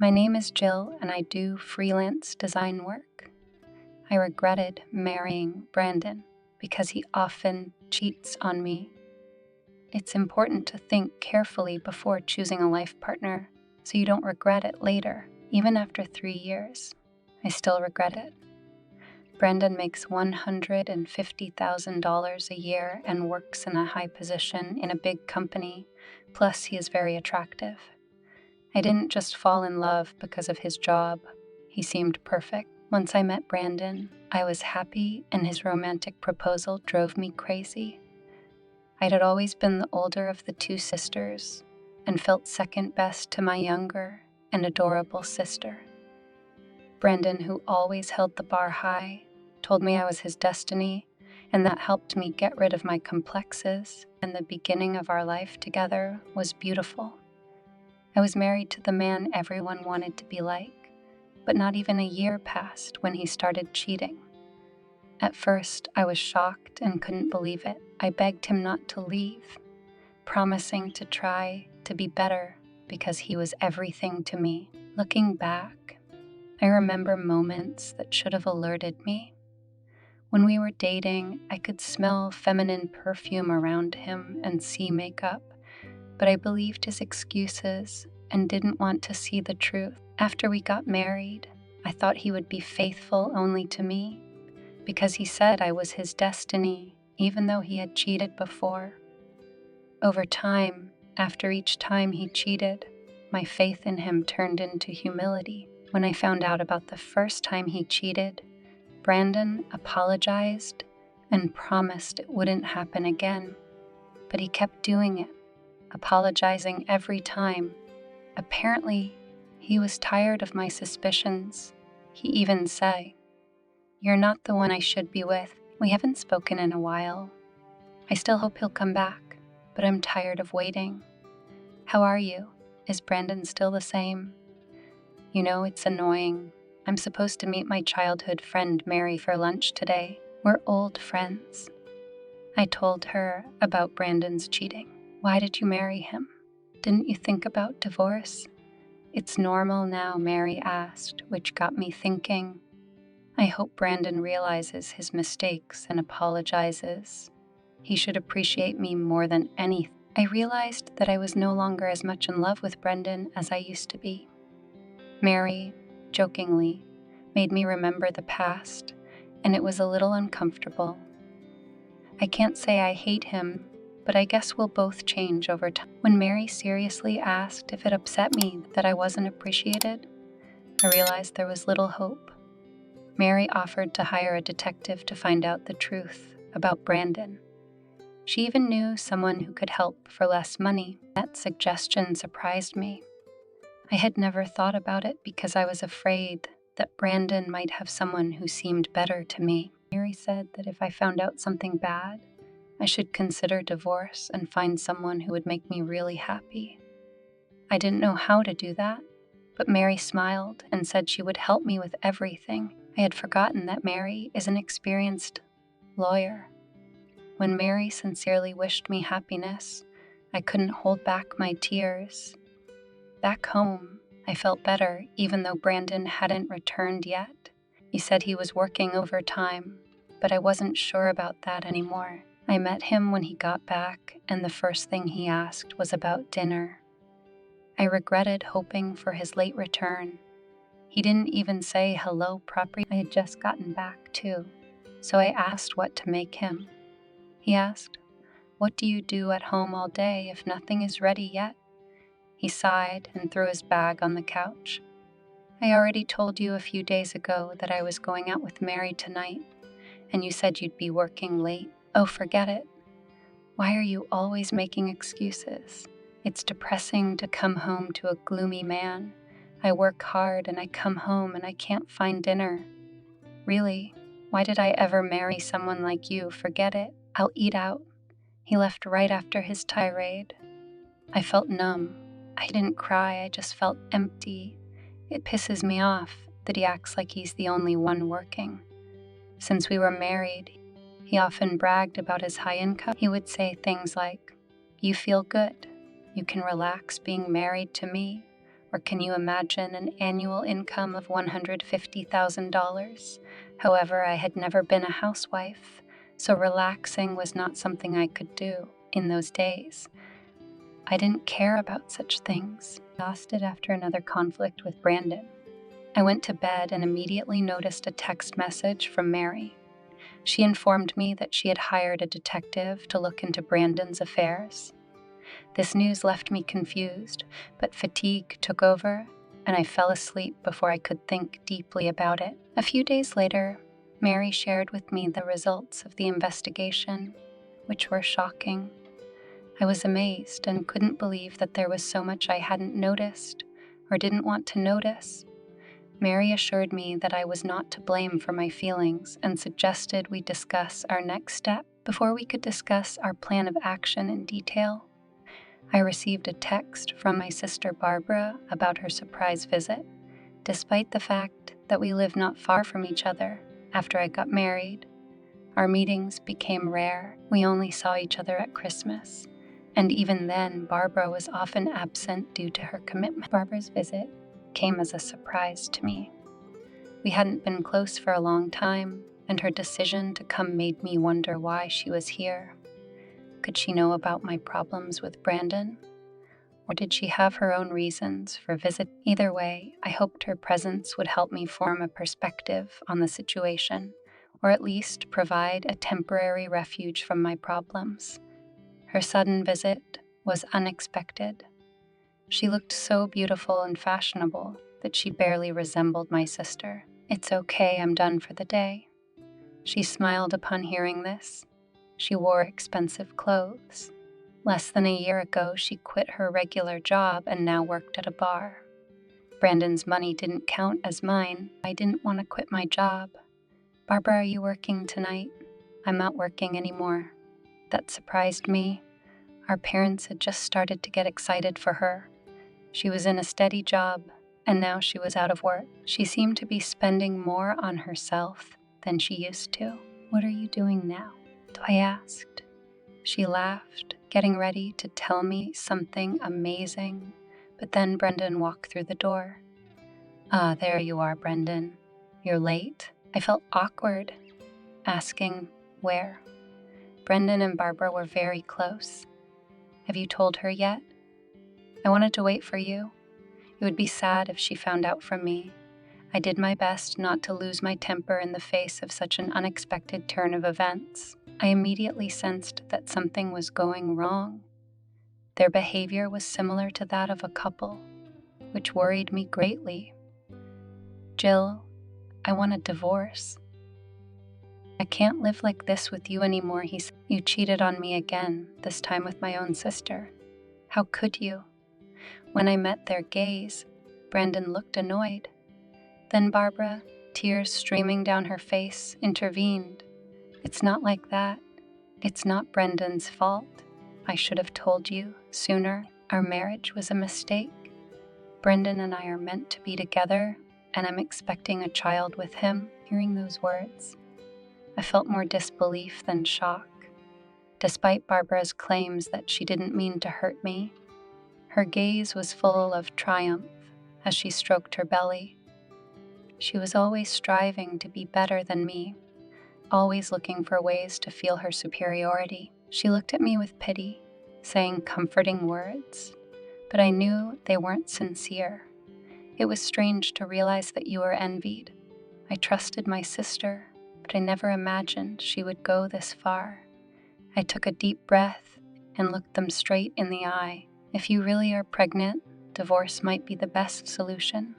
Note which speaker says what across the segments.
Speaker 1: My name is Jill, and I do freelance design work. I regretted marrying Brandon because he often cheats on me. It's important to think carefully before choosing a life partner so you don't regret it later. Even after 3 years, I still regret it. Brandon makes $150,000 a year and works in a high position in a big company, plus he is very attractive. I didn't just fall in love because of his job. He seemed perfect. Once I met Brandon, I was happy, and his romantic proposal drove me crazy. I had always been the older of the two sisters and felt second best to my younger and adorable sister. Brandon, who always held the bar high, told me I was his destiny, and that helped me get rid of my complexes, and the beginning of our life together was beautiful. I was married to the man everyone wanted to be like, but not even a year passed when he started cheating. At first, I was shocked and couldn't believe it. I begged him not to leave, promising to try to be better because he was everything to me. Looking back, I remember moments that should have alerted me. When we were dating, I could smell feminine perfume around him and see makeup, but I believed his excuses and didn't want to see the truth. After we got married, I thought he would be faithful only to me because he said I was his destiny, even though he had cheated before. Over time, after each time he cheated, my faith in him turned into humility. When I found out about the first time he cheated, Brandon apologized and promised it wouldn't happen again, but he kept doing it, apologizing every time. Apparently, he was tired of my suspicions. He even said, "You're not the one I should be with." We haven't spoken in a while. I still hope he'll come back, but I'm tired of waiting. How are you? Is Brandon still the same? You know, it's annoying. I'm supposed to meet my childhood friend Mary for lunch today. We're old friends. I told her about Brandon's cheating. Why did you marry him? Didn't you think about divorce? It's normal now, Mary asked, which got me thinking. I hope Brandon realizes his mistakes and apologizes. He should appreciate me more than anything. I realized that I was no longer as much in love with Brandon as I used to be. Mary, jokingly, made me remember the past, and it was a little uncomfortable. I can't say I hate him, but I guess we'll both change over time. When Mary seriously asked if it upset me that I wasn't appreciated, I realized there was little hope. Mary offered to hire a detective to find out the truth about Brandon. She even knew someone who could help for less money. That suggestion surprised me. I had never thought about it because I was afraid that Brandon might have someone who seemed better to me. Mary said that if I found out something bad, I should consider divorce and find someone who would make me really happy. I didn't know how to do that, but Mary smiled and said she would help me with everything. I had forgotten that Mary is an experienced lawyer. When Mary sincerely wished me happiness, I couldn't hold back my tears. Back home, I felt better even though Brandon hadn't returned yet. He said he was working overtime, but I wasn't sure about that anymore. I met him when he got back, and the first thing he asked was about dinner. I regretted hoping for his late return. He didn't even say hello properly. I had just gotten back too, so I asked what to make him. He asked, "What do you do at home all day if nothing is ready yet?" He sighed and threw his bag on the couch. "I already told you a few days ago that I was going out with Mary tonight, and you said you'd be working late. Oh, forget it. Why are you always making excuses? It's depressing to come home to a gloomy man. I work hard and I come home and I can't find dinner. Really, why did I ever marry someone like you? Forget it. I'll eat out." He left right after his tirade. I felt numb. I didn't cry, I just felt empty. It pisses me off that he acts like he's the only one working. Since we were married, he often bragged about his high income. He would say things like, "You feel good. You can relax being married to me," Or can you imagine an annual income of $150,000? However, I had never been a housewife, so relaxing was not something I could do in those days. I didn't care about such things. Exhausted after another conflict with Brandon, I went to bed and immediately noticed a text message from Mary. She informed me that she had hired a detective to look into Brandon's affairs. This news left me confused, but fatigue took over, and I fell asleep before I could think deeply about it. A few days later, Mary shared with me the results of the investigation, which were shocking. I was amazed and couldn't believe that there was so much I hadn't noticed or didn't want to notice. Mary assured me that I was not to blame for my feelings and suggested we discuss our next step. Before we could discuss our plan of action in detail, I received a text from my sister Barbara about her surprise visit. Despite the fact that we live not far from each other after I got married, our meetings became rare. We only saw each other at Christmas, and even then, Barbara was often absent due to her commitment. Barbara's visit came as a surprise to me. We hadn't been close for a long time, and her decision to come made me wonder why she was here. Could she know about my problems with Brandon? Or did she have her own reasons for visit? Either way, I hoped her presence would help me form a perspective on the situation, or at least provide a temporary refuge from my problems. Her sudden visit was unexpected. She looked so beautiful and fashionable that she barely resembled my sister. "It's okay, I'm done for the day." She smiled upon hearing this. She wore expensive clothes. Less than a year ago, she quit her regular job and now worked at a bar. Brandon's money didn't count as mine. I didn't want to quit my job. "Barbara, are you working tonight?" "I'm not working anymore." That surprised me. Our parents had just started to get excited for her. She was in a steady job, and now she was out of work. She seemed to be spending more on herself than she used to. "What are you doing now?" I asked. She laughed, getting ready to tell me something amazing, but then Brendan walked through the door. "Ah, there you are, Brendan. You're late." I felt awkward, asking where. Brendan and Barbara were very close. "Have you told her yet?" "I wanted to wait for you. It would be sad if she found out from me." I did my best not to lose my temper in the face of such an unexpected turn of events. I immediately sensed that something was going wrong. Their behavior was similar to that of a couple, which worried me greatly. "Jill, I want a divorce." "I can't live like this with you anymore," he said. "You cheated on me again, this time with my own sister. How could you?" When I met their gaze, Brandon looked annoyed. Then Barbara, tears streaming down her face, intervened. "It's not like that. It's not Brendan's fault. I should have told you sooner. Our marriage was a mistake. Brendan and I are meant to be together, and I'm expecting a child with him." Hearing those words, I felt more disbelief than shock. Despite Barbara's claims that she didn't mean to hurt me, her gaze was full of triumph as she stroked her belly. She was always striving to be better than me, always looking for ways to feel her superiority. She looked at me with pity, saying comforting words, but I knew they weren't sincere. "It was strange to realize that you were envied. I trusted my sister, but I never imagined she would go this far." I took a deep breath and looked them straight in the eye. "If you really are pregnant, divorce might be the best solution.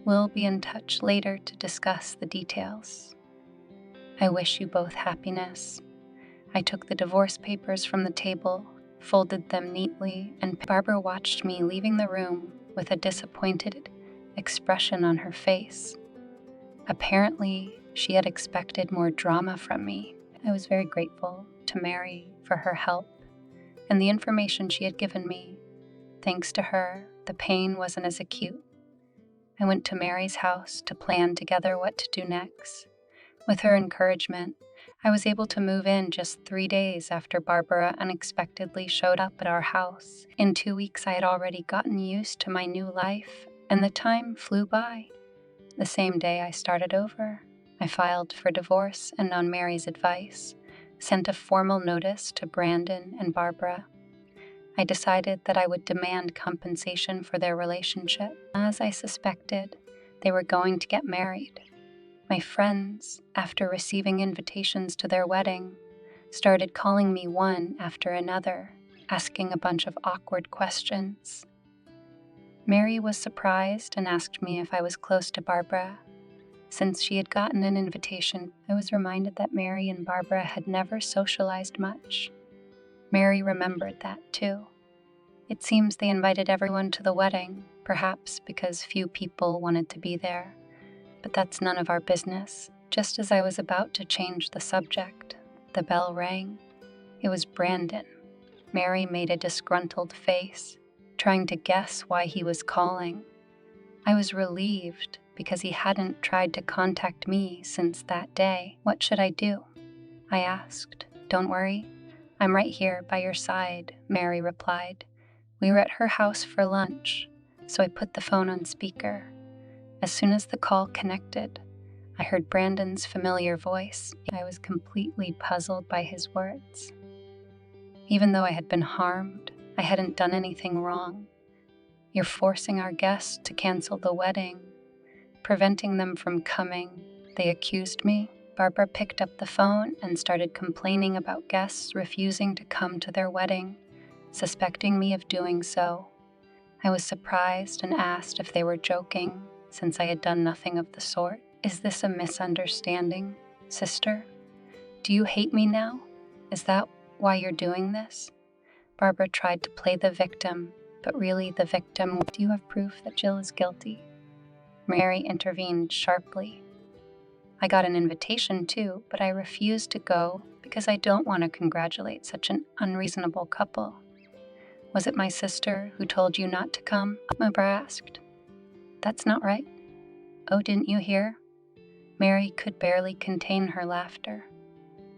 Speaker 1: We'll be in touch later to discuss the details. I wish you both happiness." I took the divorce papers from the table, folded them neatly, and Barbara watched me leaving the room with a disappointed expression on her face. Apparently, she had expected more drama from me. I was very grateful to Mary for her help and the information she had given me. Thanks to her, the pain wasn't as acute. I went to Mary's house to plan together what to do next. With her encouragement, I was able to move in just 3 days after Barbara unexpectedly showed up at our house. In 2 weeks, I had already gotten used to my new life, and the time flew by. The same day I started over, I filed for divorce and, on Mary's advice, sent a formal notice to Brandon and Barbara. I decided that I would demand compensation for their relationship. As I suspected, they were going to get married. My friends, after receiving invitations to their wedding, started calling me one after another, asking a bunch of awkward questions. Mary was surprised and asked me if I was close to Barbara. Since she had gotten an invitation, I was reminded that Mary and Barbara had never socialized much. Mary remembered that too. It seems they invited everyone to the wedding, perhaps because few people wanted to be there. But that's none of our business. Just as I was about to change the subject, the bell rang. It was Brandon. Mary made a disgruntled face, trying to guess why he was calling. I was relieved because he hadn't tried to contact me since that day. What should I do? I asked. Don't worry, I'm right here by your side, Mary replied. We were at her house for lunch, so I put the phone on speaker. As soon as the call connected, I heard Brandon's familiar voice. I was completely puzzled by his words. Even though I had been harmed, I hadn't done anything wrong. You're forcing our guests to cancel the wedding, preventing them from coming, they accused me. Barbara picked up the phone and started complaining about guests refusing to come to their wedding, suspecting me of doing so. I was surprised and asked if they were joking, since I had done nothing of the sort. Is this a misunderstanding, sister? Do you hate me now? Is that why you're doing this? Barbara tried to play the victim, but really the victim. Do you have proof that Jill is guilty? Mary intervened sharply. I got an invitation too, but I refused to go because I don't want to congratulate such an unreasonable couple. Was it my sister who told you not to come? Barbara asked. That's not right. Oh, didn't you hear? Mary could barely contain her laughter.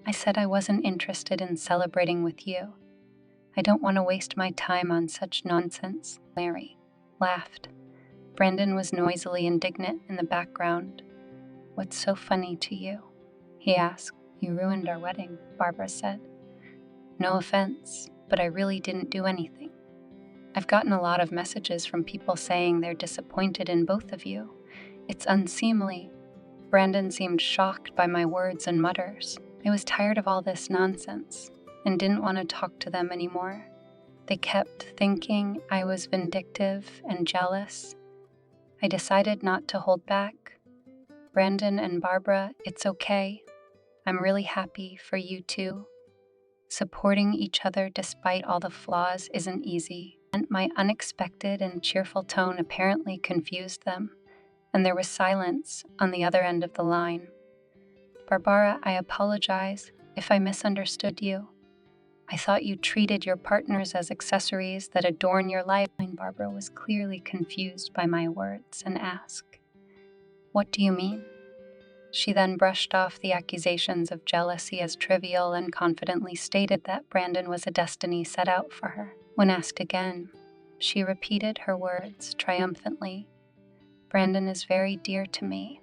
Speaker 1: I said I wasn't interested in celebrating with you. I don't want to waste my time on such nonsense. Mary laughed. Brandon was noisily indignant in the background. What's so funny to you? He asked. You ruined our wedding, Barbara said. No offense, but I really didn't do anything. I've gotten a lot of messages from people saying they're disappointed in both of you. It's unseemly. Brandon seemed shocked by my words and mutters. I was tired of all this nonsense and didn't want to talk to them anymore. They kept thinking I was vindictive and jealous. I decided not to hold back. Brandon and Barbara, it's okay. I'm really happy for you two. Supporting each other despite all the flaws isn't easy. And my unexpected and cheerful tone apparently confused them, and there was silence on the other end of the line. Barbara, I apologize if I misunderstood you. I thought you treated your partners as accessories that adorn your life. And Barbara was clearly confused by my words and asked, What do you mean? She then brushed off the accusations of jealousy as trivial and confidently stated that Brandon was a destiny set out for her. When asked again, she repeated her words triumphantly. Brandon is very dear to me.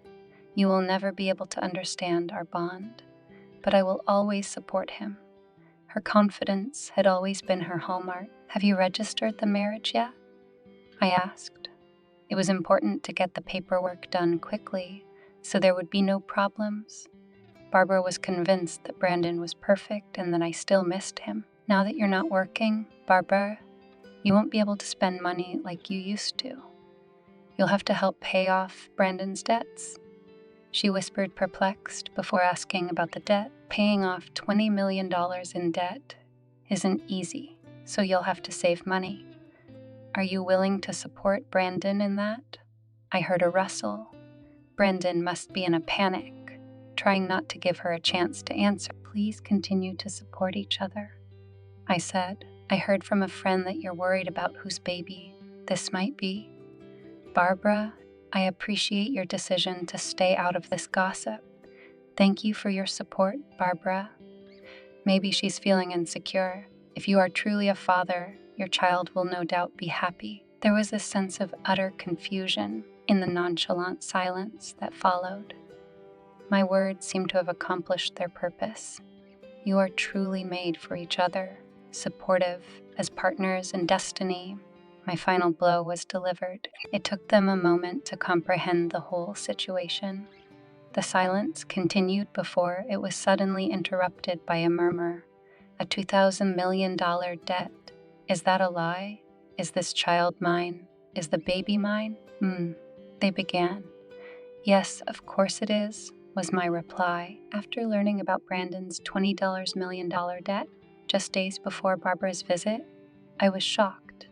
Speaker 1: You will never be able to understand our bond, but I will always support him. Her confidence had always been her hallmark. Have you registered the marriage yet? I asked. It was important to get the paperwork done quickly, so there would be no problems. Barbara was convinced that Brandon was perfect and that I still missed him. Now that you're not working, Barbara, you won't be able to spend money like you used to. You'll have to help pay off Brandon's debts. She whispered, perplexed, before asking about the debt. Paying off $20 million in debt isn't easy, so you'll have to save money. Are you willing to support Brandon in that? I heard a rustle. Brandon must be in a panic, trying not to give her a chance to answer. Please continue to support each other. I said, I heard from a friend that you're worried about whose baby this might be. Barbara, I appreciate your decision to stay out of this gossip. Thank you for your support, Barbara. Maybe she's feeling insecure. If you are truly a father, your child will no doubt be happy. There was a sense of utter confusion in the nonchalant silence that followed. My words seemed to have accomplished their purpose. You are truly made for each other, supportive as partners in destiny. My final blow was delivered. It took them a moment to comprehend the whole situation. The silence continued before it was suddenly interrupted by a murmur. A $2,000 million debt. Is that a lie? Is this child mine? Is the baby mine? They began. Yes, of course it is, was my reply, after learning about Brandon's $20 million debt just days before Barbara's visit. I was shocked.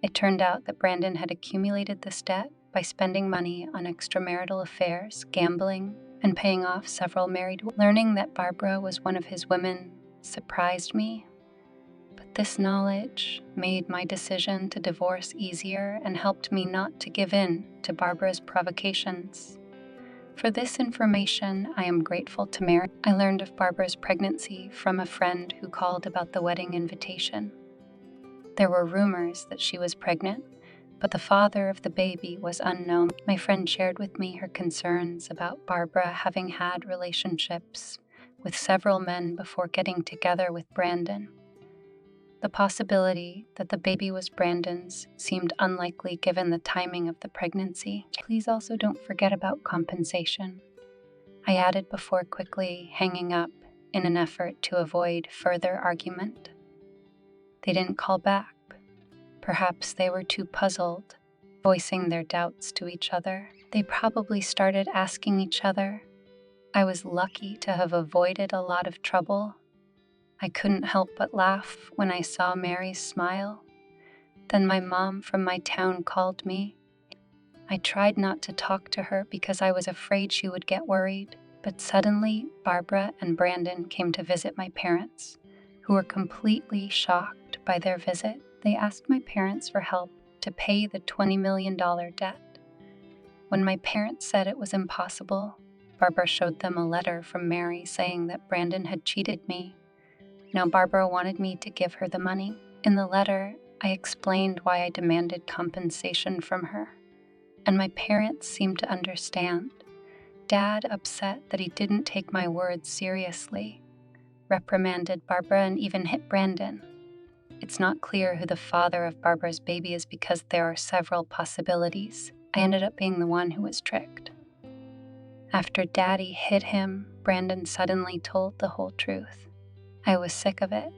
Speaker 1: It turned out that Brandon had accumulated this debt by spending money on extramarital affairs, gambling, and paying off several married women. Learning that Barbara was one of his women surprised me, but this knowledge made my decision to divorce easier and helped me not to give in to Barbara's provocations. For this information, I am grateful to Mary. I learned of Barbara's pregnancy from a friend who called about the wedding invitation. There were rumors that she was pregnant, but the father of the baby was unknown. My friend shared with me her concerns about Barbara having had relationships with several men before getting together with Brandon. The possibility that the baby was Brandon's seemed unlikely given the timing of the pregnancy. Please also don't forget about compensation, I added before quickly hanging up in an effort to avoid further argument. They didn't call back. Perhaps they were too puzzled, voicing their doubts to each other. They probably started asking each other. I was lucky to have avoided a lot of trouble. I couldn't help but laugh when I saw Mary's smile. Then my mom from my town called me. I tried not to talk to her because I was afraid she would get worried, but suddenly Barbara and Brandon came to visit my parents, who were completely shocked by their visit. They asked my parents for help to pay the $20 million debt. When my parents said it was impossible, Barbara showed them a letter from Mary saying that Brandon had cheated me. Now Barbara wanted me to give her the money. In the letter, I explained why I demanded compensation from her, and my parents seemed to understand. Dad, upset that he didn't take my words seriously, reprimanded Barbara and even hit Brandon. It's not clear who the father of Barbara's baby is because there are several possibilities. I ended up being the one who was tricked. After Daddy hit him, Brandon suddenly told the whole truth. I was sick of it.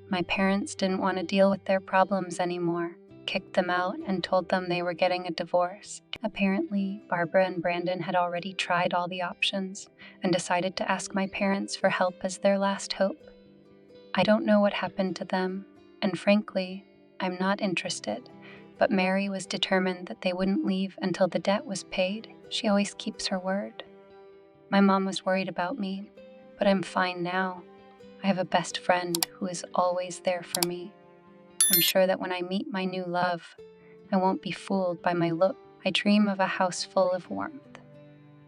Speaker 1: My parents didn't want to deal with their problems anymore, kicked them out, and told them they were getting a divorce. Apparently, Barbara and Brandon had already tried all the options and decided to ask my parents for help as their last hope. I don't know what happened to them, and frankly, I'm not interested, but Mary was determined that they wouldn't leave until the debt was paid. She always keeps her word. My mom was worried about me, but I'm fine now. I have a best friend who is always there for me. I'm sure that when I meet my new love, I won't be fooled by my look. I dream of a house full of warmth,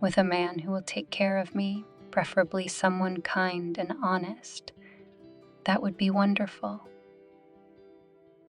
Speaker 1: with a man who will take care of me, preferably someone kind and honest. That would be wonderful.